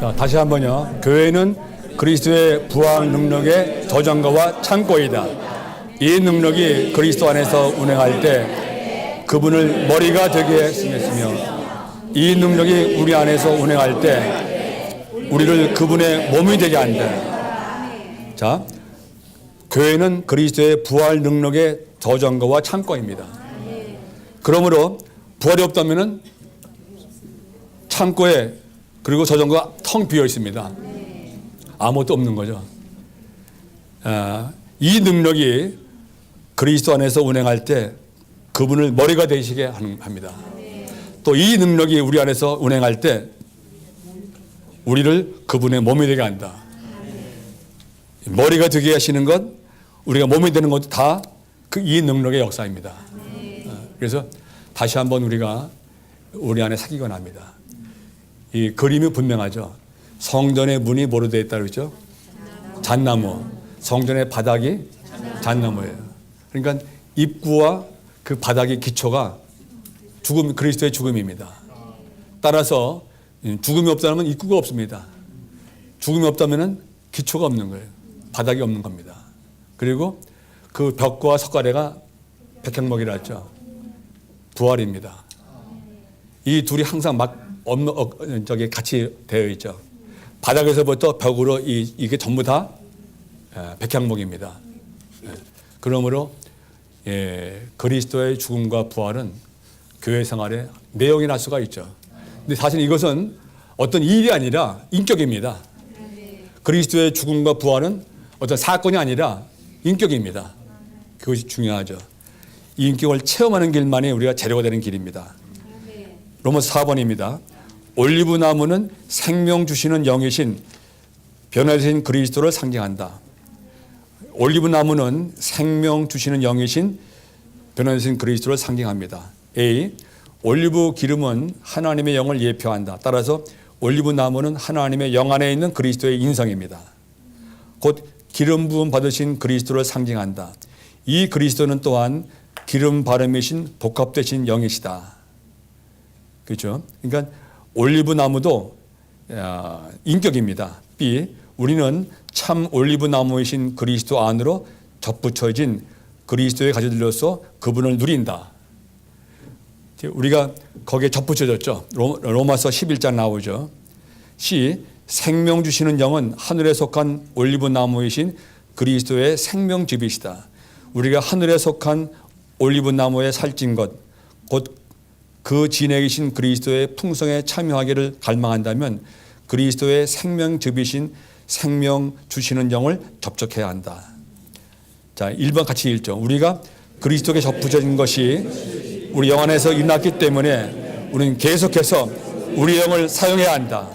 자, 다시 한번요. 교회는 그리스도의 부활 능력의 저장고와 창고이다. 이 능력이 그리스도 안에서 운행할 때 그분을 머리가 되게 했으며 이 능력이 우리 안에서 운행할 때 우리를 그분의 몸이 되게 한다. 자, 교회는 그리스도의 부활 능력의 저장고와 창고입니다. 그러므로 부활이 없다면은 창고에 그리고 저장고가 텅 비어 있습니다. 아무것도 없는 거죠. 이 능력이 그리스도 안에서 운행할 때 그분을 머리가 되시게 합니다. 또 이 능력이 우리 안에서 운행할 때 우리를 그분의 몸이 되게 한다. 머리가 되게 하시는 것, 우리가 몸이 되는 것도 다 이 능력의 역사입니다. 그래서 다시 한번 우리가 우리 안에 사기가 납니다. 이 그림이 분명하죠. 성전의 문이 뭐로 되어 있다고 그랬죠? 잣나무. 성전의 바닥이 잣나무예요. 그러니까 입구와 그 바닥의 기초가 그리스도의 죽음입니다. 따라서 죽음이 없다면 입구가 없습니다. 죽음이 없다면 기초가 없는 거예요. 바닥이 없는 겁니다. 그리고 그 벽과 석가래가 백향목이라 했죠. 부활입니다. 이 둘이 항상 같이 되어 있죠. 바닥에서부터 벽으로 이게 전부 다 백향목입니다. 그러므로 그리스도의 죽음과 부활은 교회 생활에 내용이 날 수가 있죠. 근데 사실 이것은 어떤 일이 아니라 인격입니다. 그리스도의 죽음과 부활은 어떤 사건이 아니라 인격입니다. 그것이 중요하죠. 이 인격을 체험하는 길만이 우리가 재료가 되는 길입니다. 로마서 4번입니다. 올리브 나무는 생명 주시는 영이신 변화되신 그리스도를 상징한다. 올리브 나무는 생명 주시는 영이신 변화되신 그리스도를 상징합니다. A. 올리브 기름은 하나님의 영을 예표한다. 따라서 올리브 나무는 하나님의 영 안에 있는 그리스도의 인성입니다. 곧 기름 부음 받으신 그리스도를 상징한다. 이 그리스도는 또한 기름 바람이신 복합되신 영이시다. 그렇죠? 그러니까 올리브 나무도 인격입니다. B. 우리는 참 올리브 나무이신 그리스도 안으로 접붙여진 그리스도의 가지들로서 그분을 누린다. 우리가 거기에 접붙여졌죠. 로마서 11장 나오죠. C. 생명 주시는 영은 하늘에 속한 올리브 나무이신 그리스도의 생명즙이시다. 우리가 하늘에 속한 올리브 나무에 살찐 것, 곧 그 진액이신 그리스도의 풍성에 참여하기를 갈망한다면 그리스도의 생명즙이신 생명 주시는 영을 접촉해야 한다. 자, 1번 같이 읽죠. 우리가 그리스도께 접붙여진 것이 우리 영 안에서 일어났기 때문에 우리는 계속해서 우리 영을 사용해야 한다.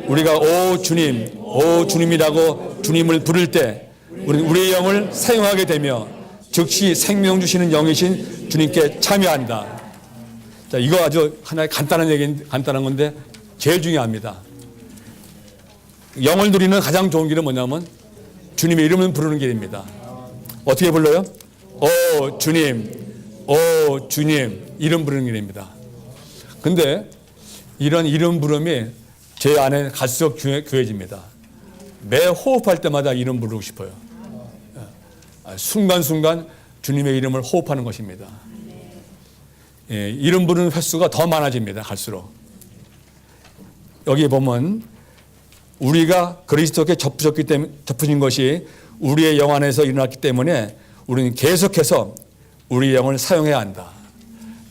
우리가 오 주님, 오 주님이라고 주님을 부를 때 우리는 우리의 영을 사용하게 되며 즉시 생명 주시는 영이신 주님께 참여한다. 자, 이거 아주 하나의 간단한 건데 제일 중요합니다. 영을 누리는 가장 좋은 길은 뭐냐면 주님의 이름을 부르는 길입니다. 어떻게 불러요? 오 주님, 오 주님, 이름 부르는 길입니다. 근데 이런 이름 부름이 제 안에 갈수록 귀해집니다. 매 호흡할 때마다 이름 부르고 싶어요. 순간순간 주님의 이름을 호흡하는 것입니다. 예, 이름 부르는 횟수가 더 많아집니다. 갈수록. 여기 보면 우리가 그리스도께 접붙인 것이 우리의 영 안에서 일어났기 때문에 우리는 계속해서 우리의 영을 사용해야 한다.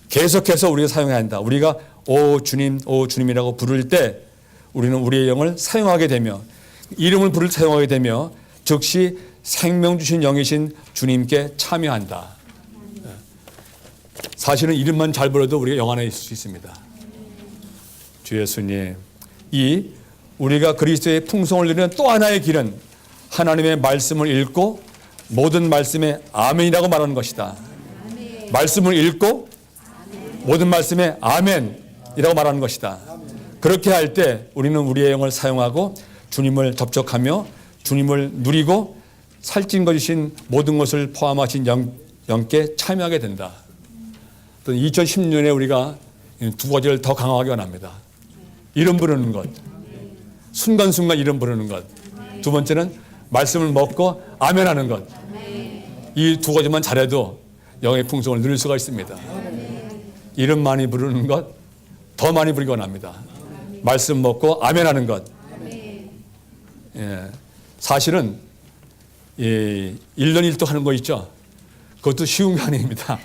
계속해서 우리가 사용해야 한다. 우리가 오 주님이라고 부를 때 우리는 우리의 영을 사용하게 되며 이름을 사용하게 되며 즉시 생명 주신 영이신 주님께 참여한다. 사실은 이름만 잘 불러도 우리가 영 안에 있을 수 있습니다. 주 예수님. 이 우리가 그리스도의 풍성을 누리는 또 하나의 길은 하나님의 말씀을 읽고 모든 말씀에 아멘이라고 말하는 것이다. 말씀을 읽고 모든 말씀에 아멘이라고 말하는 것이다. 그렇게 할 때 우리는 우리의 영을 사용하고 주님을 접촉하며 주님을 누리고 살찐 것이신 모든 것을 포함하신 영께 참여하게 된다. 또 2010년에 우리가 두 가지를 더 강하게 원합니다. 이름 부르는 것, 순간순간 이름 부르는 것. 두 번째는 말씀을 먹고 아멘하는 것. 이 두 가지만 잘해도 영의 풍성을 누릴 수가 있습니다. 이름 많이 부르는 것, 더 많이 부르기 원합니다. 말씀 먹고 아멘하는 것. 예, 사실은 1년 1도 하는 거 있죠. 그것도 쉬운 게 아닙니다.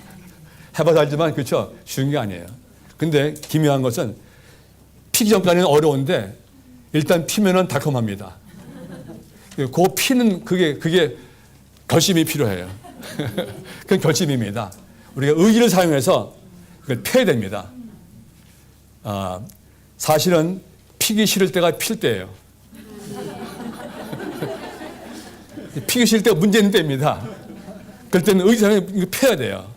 해봐서 알지만 그렇죠. 쉬운 게 아니에요. 근데 기묘한 것은 피기 전까지는 어려운데 일단 피면은 달콤합니다. 그 피는 그게 결심이 필요해요. 그건 결심입니다. 우리가 의지를 사용해서 그걸 펴야 됩니다. 사실은 피기 싫을 때가 필 때예요. 피기 싫을 때가 문제 있는 때입니다. 그럴 때는 의지를 펴야 돼요.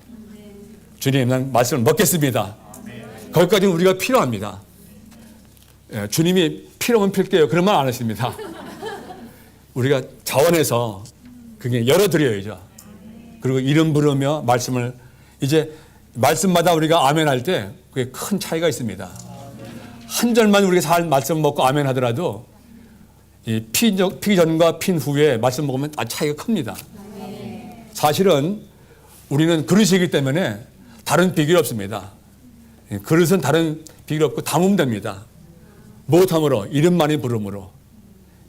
주님, 난 말씀을 먹겠습니다. 거기까지는 우리가 필요합니다. 예, 주님이 필요하면 필게요. 그런 말 안 하십니다. 우리가 자원해서 그게 열어드려야죠. 그리고 이름 부르며 말씀을 이제 말씀마다 우리가 아멘 할 때 그게 큰 차이가 있습니다. 한 절만 우리가 잘 말씀 먹고 아멘 하더라도 피기 전과 핀 후에 말씀 먹으면 차이가 큽니다. 사실은 우리는 그릇이기 때문에 다른 비결이 없습니다. 그릇은 다른 비결이 없고 담으면 됩니다. 무엇함으로? 이름 많이 부름으로.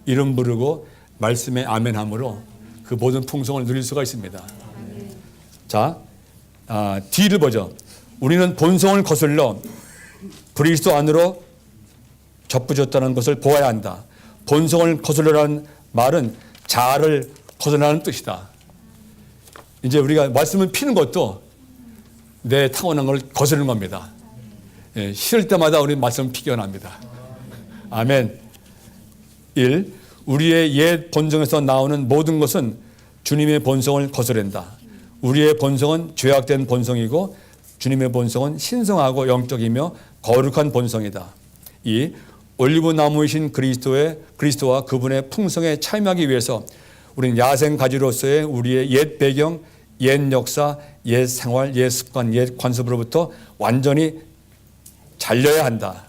이름 부르고 말씀에 아멘함으로 그 모든 풍성을 누릴 수가 있습니다. 자, D를 보죠. 우리는 본성을 거슬러 그리스도 안으로 접붙였다는 것을 보아야 한다. 본성을 거슬러라는 말은 자아를 거슬러라는 뜻이다. 이제 우리가 말씀을 피는 것도 내 타고난 걸 거스르는 겁니다. 예, 싫을 때마다 우리 말씀을 피기 원합니다. 아멘. 1. 우리의 옛 본성에서 나오는 모든 것은 주님의 본성을 거스른다. 우리의 본성은 죄악된 본성이고 주님의 본성은 신성하고 영적이며 거룩한 본성이다. 2. 올리브 나무이신 그리스도와 그분의 풍성에 참여하기 위해서 우리는 야생 가지로서의 우리의 옛 배경, 옛 역사, 옛 생활, 옛 습관, 옛 관습으로부터 완전히 잘려야 한다.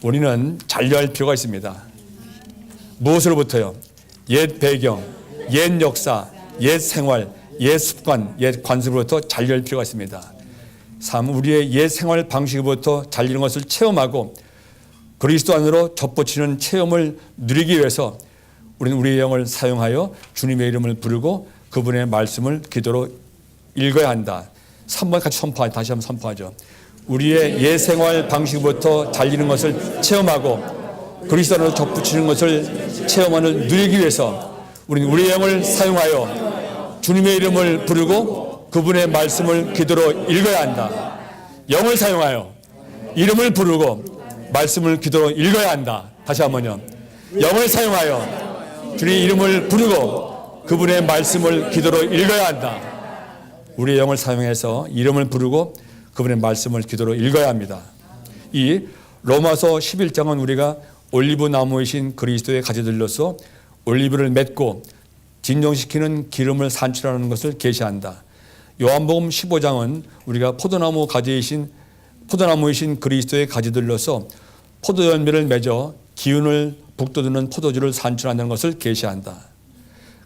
우리는 잘려야 할 필요가 있습니다. 무엇으로부터요? 옛 배경, 옛 역사, 옛 생활, 옛 습관, 옛 관습으로부터 잘려야 할 필요가 있습니다. 3. 우리의 옛 생활 방식으로부터 잘리는 것을 체험하고 그리스도 안으로 접붙이는 체험을 누리기 위해서 우리는 우리의 영을 사용하여 주님의 이름을 부르고 그분의 말씀을 기도로 읽어야 한다. 3번 같이 선포하죠. 다시 한번 선포하죠. 우리의 옛 생활 방식부터 잘리는 것을 체험하고 그리스도 안으로 접붙이는 것을 체험하는 누리기 위해서 우리는 우리의 영을 사용하여 주님의 이름을 부르고 그분의 말씀을 기도로 읽어야 한다. 영을 사용하여 이름을 부르고 말씀을 기도로 읽어야 한다. 다시 한번요. 영을 사용하여 주님의 이름을 부르고 그분의 말씀을 기도로 읽어야 한다. 우리의 영을 사용해서 이름을 부르고 그분의 말씀을 기도로 읽어야 합니다. 이 로마서 11장은 우리가 올리브 나무이신 그리스도의 가지들로서 올리브를 맺고 진정시키는 기름을 산출하는 것을 계시한다. 요한복음 15장은 우리가 포도나무이신 그리스도의 가지들로서 포도 열매를 맺어 기운을 북돋우는 포도주를 산출하는 것을 계시한다.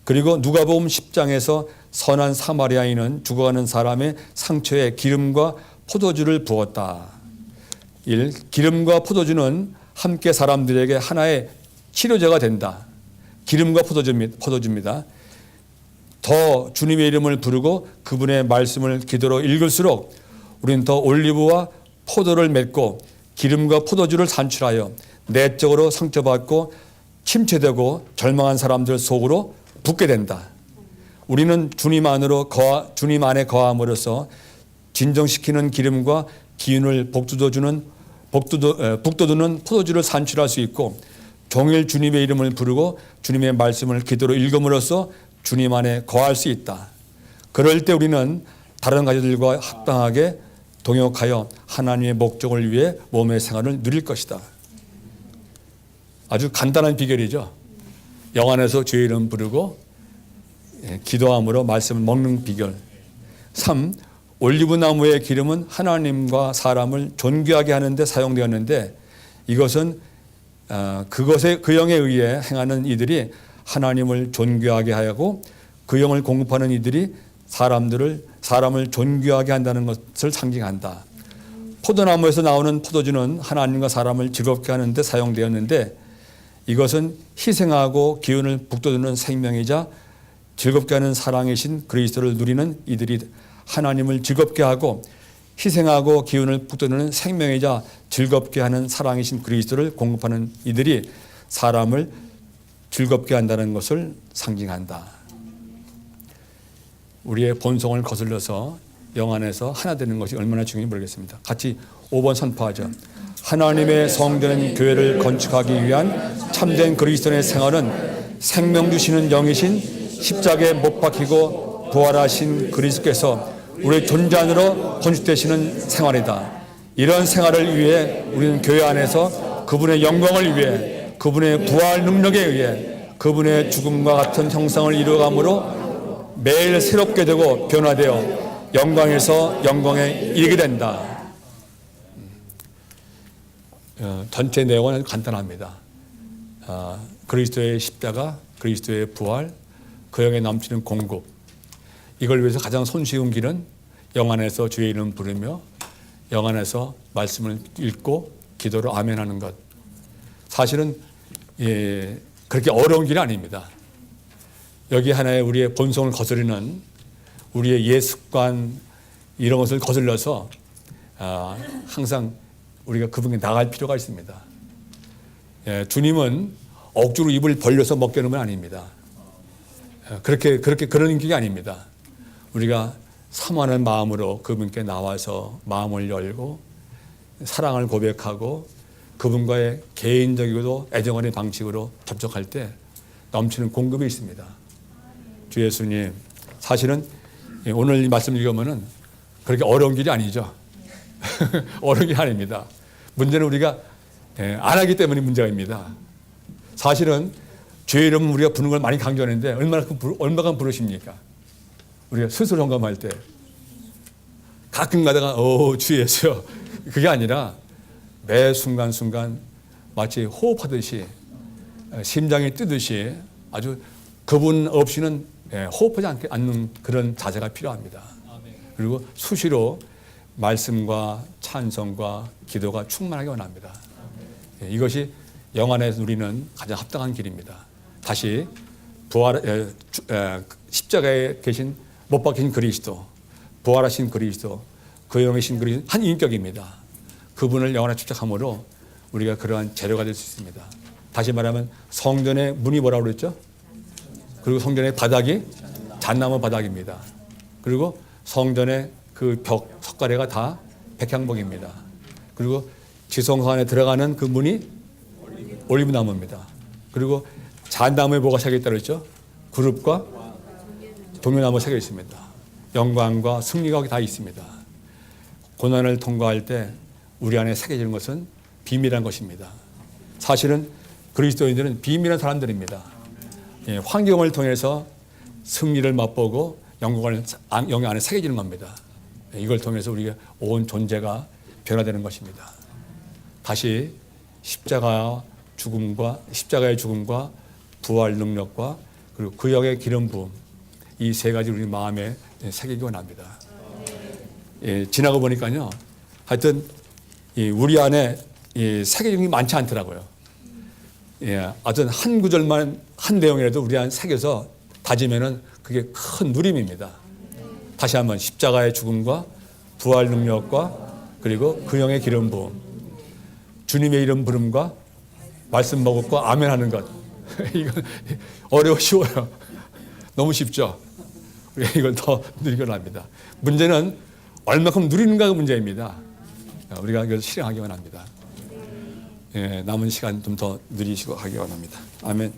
그리고 누가복음 10장에서 선한 사마리아인은 죽어가는 사람의 상처에 기름과 포도주를 부었다. 1. 기름과 포도주는 함께 사람들에게 하나의 치료제가 된다. 기름과 포도주입니다. 더 주님의 이름을 부르고 그분의 말씀을 기도로 읽을수록 우리는 더 올리브와 포도를 맺고 기름과 포도주를 산출하여 내적으로 상처받고 침체되고 절망한 사람들 속으로 붓게 된다. 우리는 주님 안에 거함으로써 진정시키는 기름과 기운을 북돋우는 포도주를 산출할 수 있고 종일 주님의 이름을 부르고 주님의 말씀을 기도로 읽음으로써 주님 안에 거할 수 있다. 그럴 때 우리는 다른 가지들과 합당하게 동역하여 하나님의 목적을 위해 몸의 생활을 누릴 것이다. 아주 간단한 비결이죠. 영 안에서 주의 이름 부르고 기도함으로 말씀을 먹는 비결. 3. 올리브 나무의 기름은 하나님과 사람을 존귀하게 하는 데 사용되었는데 이것은 그 영에 의해 행하는 이들이 하나님을 존귀하게 하고 그 영을 공급하는 이들이 사람을 존귀하게 한다는 것을 상징한다. 포도나무에서 나오는 포도주는 하나님과 사람을 즐겁게 하는 데 사용되었는데 이것은 희생하고 기운을 북돋우는 생명이자 즐겁게 하는 사랑이신 그리스도를 누리는 이들이 하나님을 즐겁게 하고 희생하고 기운을 북돋우는 생명이자 즐겁게 하는 사랑이신 그리스도를 공급하는 이들이 사람을 즐겁게 한다는 것을 상징한다. 우리의 본성을 거슬러서 영 안에서 하나 되는 것이 얼마나 중요한지 모르겠습니다. 같이 5번 선포하죠. 하나님의 성되는 교회를 건축하기 위한 참된 그리스도의 생활은 생명 주시는 영이신 십자가에 못 박히고 부활하신 그리스도께서 우리 존재 안으로 건축되시는 생활이다. 이런 생활을 위해 우리는 교회 안에서 그분의 영광을 위해 그분의 부활 능력에 의해 그분의 죽음과 같은 형상을 이루어감으로 매일 새롭게 되고 변화되어 영광에서 영광에 이르게 된다. 전체 내용은 간단합니다. 그리스도의 십자가, 그리스도의 부활, 그 영에 넘치는 공급. 이걸 위해서 가장 손쉬운 길은 영 안에서 주의 이름 부르며 영 안에서 말씀을 읽고 기도로 아멘하는 것. 사실은 그렇게 어려운 길이 아닙니다. 여기 하나의 우리의 본성을 거스르는 우리의 옛 습관 이런 것을 거슬러서 항상 우리가 그분께 나갈 필요가 있습니다. 주님은 억지로 입을 벌려서 먹게 하는 건 아닙니다. 그런 게 아닙니다. 우리가 사모하는 마음으로 그분께 나와서 마음을 열고 사랑을 고백하고 그분과의 개인적이고도 애정하는 방식으로 접촉할 때 넘치는 공급이 있습니다. 주 예수님, 사실은 오늘 이 말씀 읽으면은 그렇게 어려운 길이 아니죠. 어려운 길이 아닙니다. 문제는 우리가 안 하기 때문에 문제입니다. 사실은 주의 이름 우리가 부르는 걸 많이 강조하는데 얼마나 부르십니까? 우리가 스스로 점검할 때 가끔 가다가 주 예수여, 그게 아니라 매 순간순간 마치 호흡하듯이 심장이 뛰듯이 아주 그분 없이는 호흡하지 않는 그런 자세가 필요합니다. 그리고 수시로 말씀과 찬송과 기도가 충만하게 원합니다. 이것이 영안에서 누리는 가장 합당한 길입니다. 다시 십자가에 계신 못 박힌 그리스도, 부활하신 그리스도, 그 영이신 그리스도 한 인격입니다. 그분을 영안에 집착함으로 우리가 그러한 재료가 될 수 있습니다. 다시 말하면 성전의 문이 뭐라고 그랬죠? 그리고 성전의 바닥이 잣나무 바닥입니다. 그리고 성전의 그 벽 석가래가 다 백향목입니다. 그리고 지성소 안에 들어가는 그 문이 올리브나무입니다. 그리고 잣나무에 뭐가 새겨 있다고 했죠? 그룹과 동료나무 새겨 있습니다. 영광과 승리가 거기 다 있습니다. 고난을 통과할 때 우리 안에 새겨지는 것은 비밀한 것입니다. 사실은 그리스도인들은 비밀한 사람들입니다. 환경을 통해서 승리를 맛보고 영광을 영역 안에 새겨지는 겁니다. 이걸 통해서 우리가 온 존재가 변화되는 것입니다. 다시 십자가의 죽음과 부활 능력과 그리고 그 역의 기름 부음, 이 세 가지 우리 마음에 새기기 원합니다. 지나고 보니까요, 하여튼 우리 안에 새겨진 게 많지 않더라고요. 어떤 한 구절만, 한 내용이라도 우리 안에 새겨서 다지면은 그게 큰 누림입니다. 다시 한번 십자가의 죽음과 부활 능력과 그리고 그 영의 기름 부음, 주님의 이름 부름과 말씀 먹었고 아멘 하는 것. 이건 어려워 쉬워요. 너무 쉽죠. 우리가 이걸 더 누리기 원합니다. 문제는 얼마큼 누리는가가 문제입니다. 우리가 이걸 실행하기 원합니다. 남은 시간 좀 더 누리시고 하기 원합니다. 아멘.